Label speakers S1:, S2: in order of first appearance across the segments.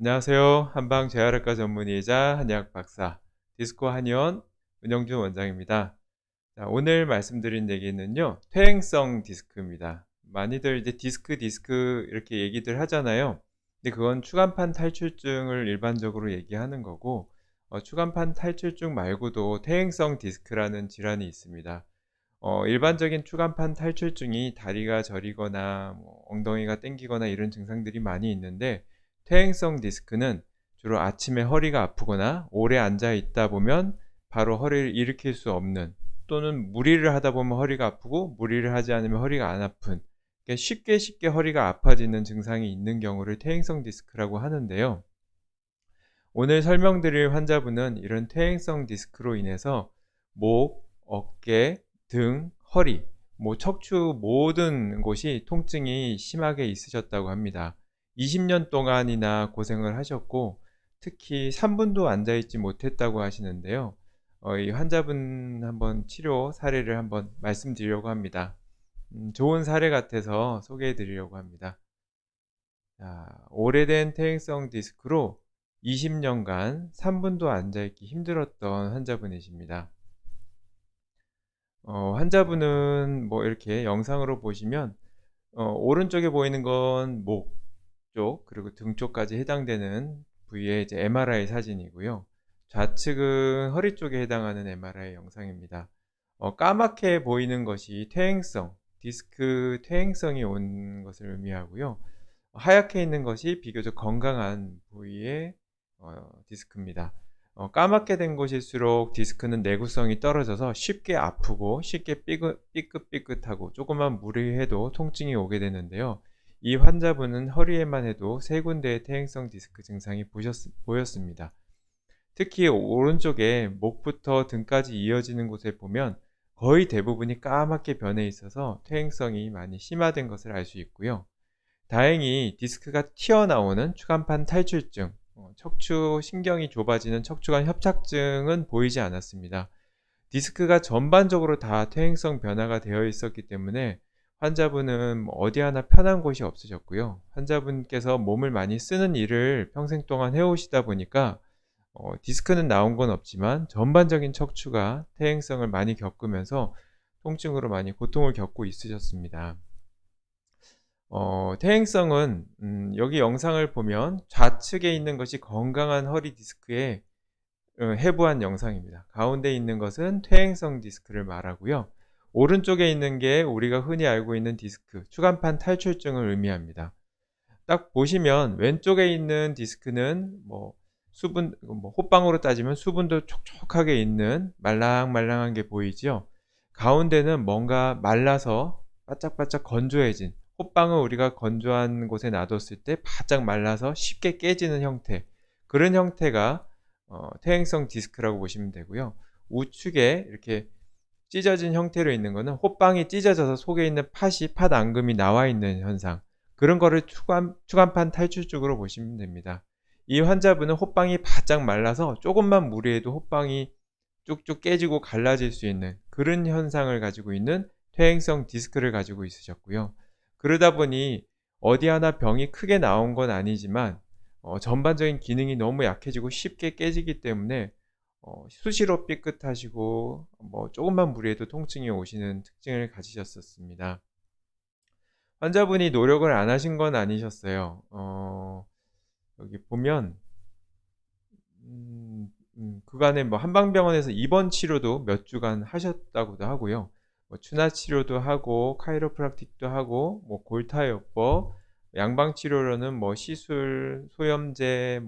S1: 안녕하세요. 한방 재활의과 전문의이자 한의학 박사 디스코 한의원 은영준 원장입니다. 자, 오늘 말씀드린 얘기는요. 퇴행성 디스크입니다. 많이들 이제 디스크 이렇게 얘기들 하잖아요. 근데 그건 추간판 탈출증을 일반적으로 얘기하는 거고 추간판 탈출증 말고도 퇴행성 디스크라는 질환이 있습니다. 일반적인 추간판 탈출증이 다리가 저리거나 뭐 엉덩이가 땡기거나 이런 증상들이 많이 있는데 퇴행성 디스크는 주로 아침에 허리가 아프거나 오래 앉아 있다 보면 바로 허리를 일으킬 수 없는, 또는 무리를 하다 보면 허리가 아프고 무리를 하지 않으면 허리가 안 아픈, 쉽게 허리가 아파지는 증상이 있는 경우를 퇴행성 디스크라고 하는데요. 오늘 설명드릴 환자분은 이런 퇴행성 디스크로 인해서 목, 어깨, 등, 허리, 척추 모든 곳이 통증이 심하게 있으셨다고 합니다. 20년 동안이나 고생을 하셨고 특히 3분도 앉아있지 못했다고 하시는데요. 이 환자분 한번 치료 사례를 한번 말씀드리려고 합니다. 좋은 사례 같아서 소개해 드리려고 합니다. 자, 오래된 퇴행성 디스크로 20년간 3분도 앉아있기 힘들었던 환자분이십니다. 환자분은 이렇게 영상으로 보시면 오른쪽에 보이는 건 목 쪽 그리고 등 쪽까지 해당되는 부위의 이제 MRI 사진이고요. 좌측은 허리 쪽에 해당하는 MRI 영상입니다. 까맣게 보이는 것이 퇴행성, 디스크 퇴행성이 온 것을 의미하고요. 하얗게 있는 것이 비교적 건강한 부위의 디스크입니다. 까맣게 된 곳일수록 디스크는 내구성이 떨어져서 쉽게 아프고 쉽게 삐끗삐끗하고 조금만 무리해도 통증이 오게 되는데요. 이 환자분은 허리에만 해도 3군데의 퇴행성 디스크 증상이 보였습니다. 특히 오른쪽에 목부터 등까지 이어지는 곳에 보면 거의 대부분이 까맣게 변해 있어서 퇴행성이 많이 심화된 것을 알 수 있고요. 다행히 디스크가 튀어나오는 추간판 탈출증, 척추 신경이 좁아지는 척추관 협착증은 보이지 않았습니다. 디스크가 전반적으로 다 퇴행성 변화가 되어 있었기 때문에 환자분은 어디 하나 편한 곳이 없으셨고요. 환자분께서 몸을 많이 쓰는 일을 평생 동안 해오시다 보니까 디스크는 나온 건 없지만 전반적인 척추가 퇴행성을 많이 겪으면서 통증으로 많이 고통을 겪고 있으셨습니다. 퇴행성은 여기 영상을 보면 좌측에 있는 것이 건강한 허리 디스크의 해부한 영상입니다. 가운데 있는 것은 퇴행성 디스크를 말하고요. 오른쪽에 있는 게 우리가 흔히 알고 있는 디스크, 추간판 탈출증을 의미합니다. 딱 보시면 왼쪽에 있는 디스크는 수분, 호빵으로 따지면 수분도 촉촉하게 있는 말랑말랑한 게 보이죠. 가운데는 뭔가 말라서 바짝바짝 건조해진, 호빵을 우리가 건조한 곳에 놔뒀을 때 바짝 말라서 쉽게 깨지는 형태, 그런 형태가 퇴행성 디스크라고 보시면 되고요. 우측에 이렇게 찢어진 형태로 있는 거는 호빵이 찢어져서 속에 있는 팥 앙금이 나와 있는 현상, 그런 거를 추간판 탈출증으로 보시면 됩니다. 이 환자분은 호빵이 바짝 말라서 조금만 무리해도 호빵이 쭉쭉 깨지고 갈라질 수 있는 그런 현상을 가지고 있는 퇴행성 디스크를 가지고 있으셨고요. 그러다 보니 어디 하나 병이 크게 나온 건 아니지만 전반적인 기능이 너무 약해지고 쉽게 깨지기 때문에 수시로 삐끗하시고 조금만 무리해도 통증이 오시는 특징을 가지셨었습니다. 환자분이 노력을 안 하신 건 아니셨어요. 여기 보면 그간에 한방병원에서 입원 치료도 몇 주간 하셨다고도 하고요. 추나 치료도 하고 카이로프락틱도 하고 골타요법, 양방 치료로는 시술, 소염제,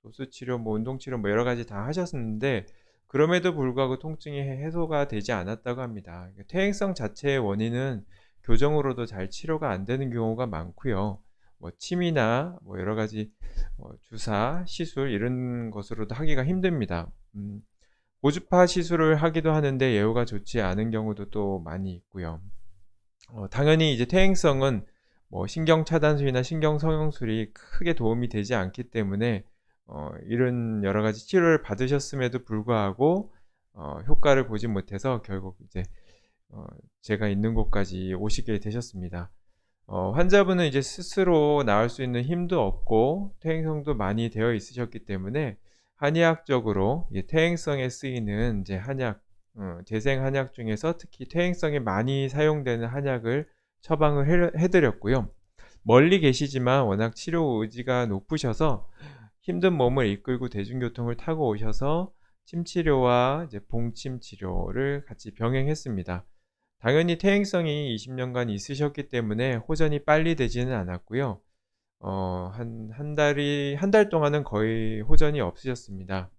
S1: 도수 치료, 운동 치료 여러 가지 다 하셨는데 그럼에도 불구하고 통증이 해소가 되지 않았다고 합니다. 퇴행성 자체의 원인은 교정으로도 잘 치료가 안 되는 경우가 많고요. 침이나 여러 가지 주사, 시술 이런 것으로도 하기가 힘듭니다. 고주파 시술을 하기도 하는데 예후가 좋지 않은 경우도 또 많이 있고요. 당연히 이제 퇴행성은 신경 차단술이나 신경 성형술이 크게 도움이 되지 않기 때문에 이런 여러 가지 치료를 받으셨음에도 불구하고 효과를 보지 못해서 결국 이제 제가 있는 곳까지 오시게 되셨습니다. 환자분은 이제 스스로 나을 수 있는 힘도 없고 퇴행성도 많이 되어 있으셨기 때문에 한의학적으로 이 퇴행성에 쓰이는 이제 한약, 재생 한약 중에서 특히 퇴행성에 많이 사용되는 한약을 처방을 해 드렸고요. 멀리 계시지만 워낙 치료 의지가 높으셔서 힘든 몸을 이끌고 대중교통을 타고 오셔서 침 치료와 이제 봉침 치료를 같이 병행했습니다. 당연히 퇴행성이 20 년간 있으셨기 때문에 호전이 빨리 되지는 않았고요. 한 달이 한 달 동안은 거의 호전이 없으셨습니다.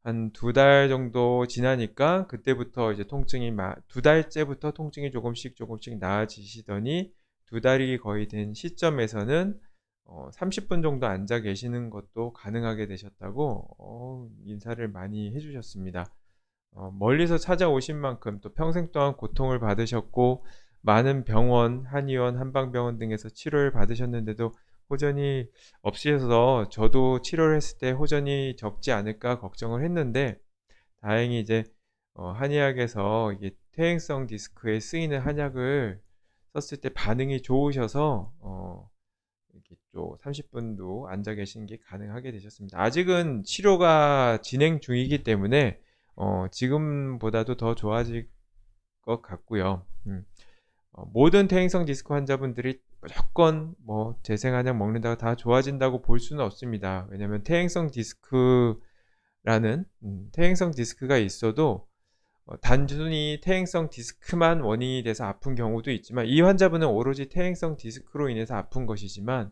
S1: 한 2달 정도 지나니까 그때부터 이제 통증이 두 달째부터 통증이 조금씩 나아지시더니 2달이 거의 된 시점에서는 30분 정도 앉아 계시는 것도 가능하게 되셨다고 인사를 많이 해 주셨습니다. 멀리서 찾아오신 만큼 또 평생 동안 고통을 받으셨고 많은 병원, 한의원, 한방병원 등에서 치료를 받으셨는데도 호전이 없으셔서 저도 치료를 했을 때 '호전이 적지 않을까.' 걱정을 했는데 다행히 이제 한의학에서 이게 퇴행성 디스크에 쓰이는 한약을 썼을 때 반응이 좋으셔서 이렇게 또 30 분도 앉아 계시는 게 가능하게 되셨습니다. 아직은 치료가 진행 중이기 때문에 지금보다도 더 좋아질 것 같고요. 모든 퇴행성 디스크 환자분들이 무조건 뭐 재생한약 먹는다고 다 좋아진다고 볼 수는 없습니다. 왜냐하면 퇴행성 디스크가 있어도 단순히 퇴행성 디스크만 원인이 돼서 아픈 경우도 있지만 이 환자분은 오로지 퇴행성 디스크로 인해서 아픈 것이지만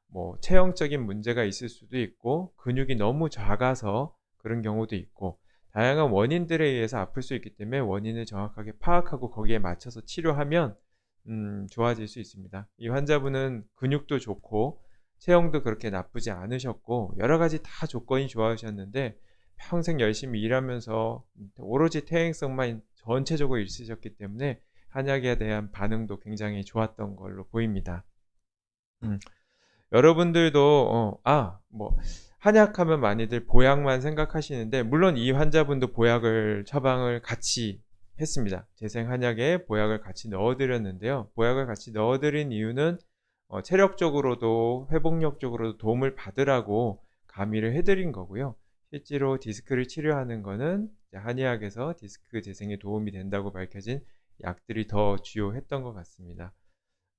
S1: 뭐 체형적인 문제가 있을 수도 있고 근육이 너무 작아서 그런 경우도 있고 다양한 원인들에 의해서 아플 수 있기 때문에 원인을 정확하게 파악하고 거기에 맞춰서 치료하면 좋아질 수 있습니다. 이 환자분은 근육도 좋고 체형도 그렇게 나쁘지 않으셨고 여러 가지 다 조건이 좋아하셨는데 평생 열심히 일하면서 오로지 퇴행성만 전체적으로 있으셨기 때문에 한약에 대한 반응도 굉장히 좋았던 걸로 보입니다. 음. 여러분들도 뭐 한약하면 많이들 보약만 생각하시는데 물론 이 환자분도 보약을 처방을 같이 했습니다. 재생 한약에 보약을 같이 넣어 드렸는데요. 보약을 같이 넣어 드린 이유는 체력적으로도 회복력적으로도 도움을 받으라고 가미를 해 드린 거고요. 실제로 디스크를 치료하는 거는 이제 한의학에서 디스크 재생에 도움이 된다고 밝혀진 약들이 더 주요했던 것 같습니다.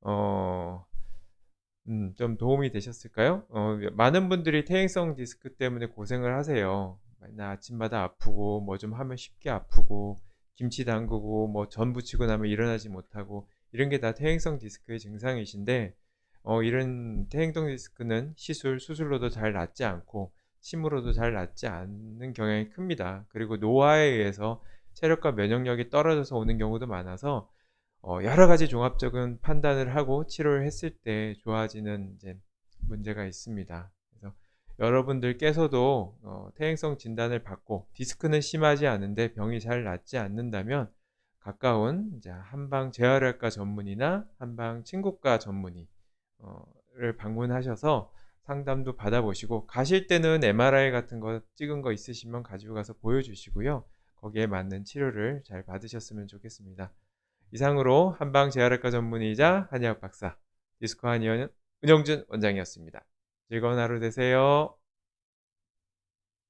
S1: 어 좀 도움이 되셨을까요? 많은 분들이 퇴행성 디스크 때문에 고생을 하세요. 맨날 아침마다 아프고 뭐 좀 하면 쉽게 아프고 김치 담그고 뭐 전 부치고 나면 일어나지 못하고 이런 게 다 퇴행성 디스크의 증상이신데 이런 퇴행성 디스크는 수술로도 잘 낫지 않고 침으로도 잘 낫지 않는 경향이 큽니다. 그리고 노화에 의해서 체력과 면역력이 떨어져서 오는 경우도 많아서 여러 가지 종합적인 판단을 하고 치료를 했을 때 좋아지는 이제 문제가 있습니다. 그래서 여러분들께서도 퇴행성 진단을 받고 디스크는 심하지 않은데 병이 잘 낫지 않는다면 가까운 이제 한방 재활의학과 전문의나 한방 친구과 전문의 를 방문하셔서 상담도 받아보시고 가실 때는 MRI 같은 거 찍은 거 있으시면 가지고 가서 보여주시고요. 거기에 맞는 치료를 잘 받으셨으면 좋겠습니다. 이상으로 한방 재활의과 전문의이자 한의학 박사 디스크 한의원 은영준 원장이었습니다. 즐거운 하루 되세요.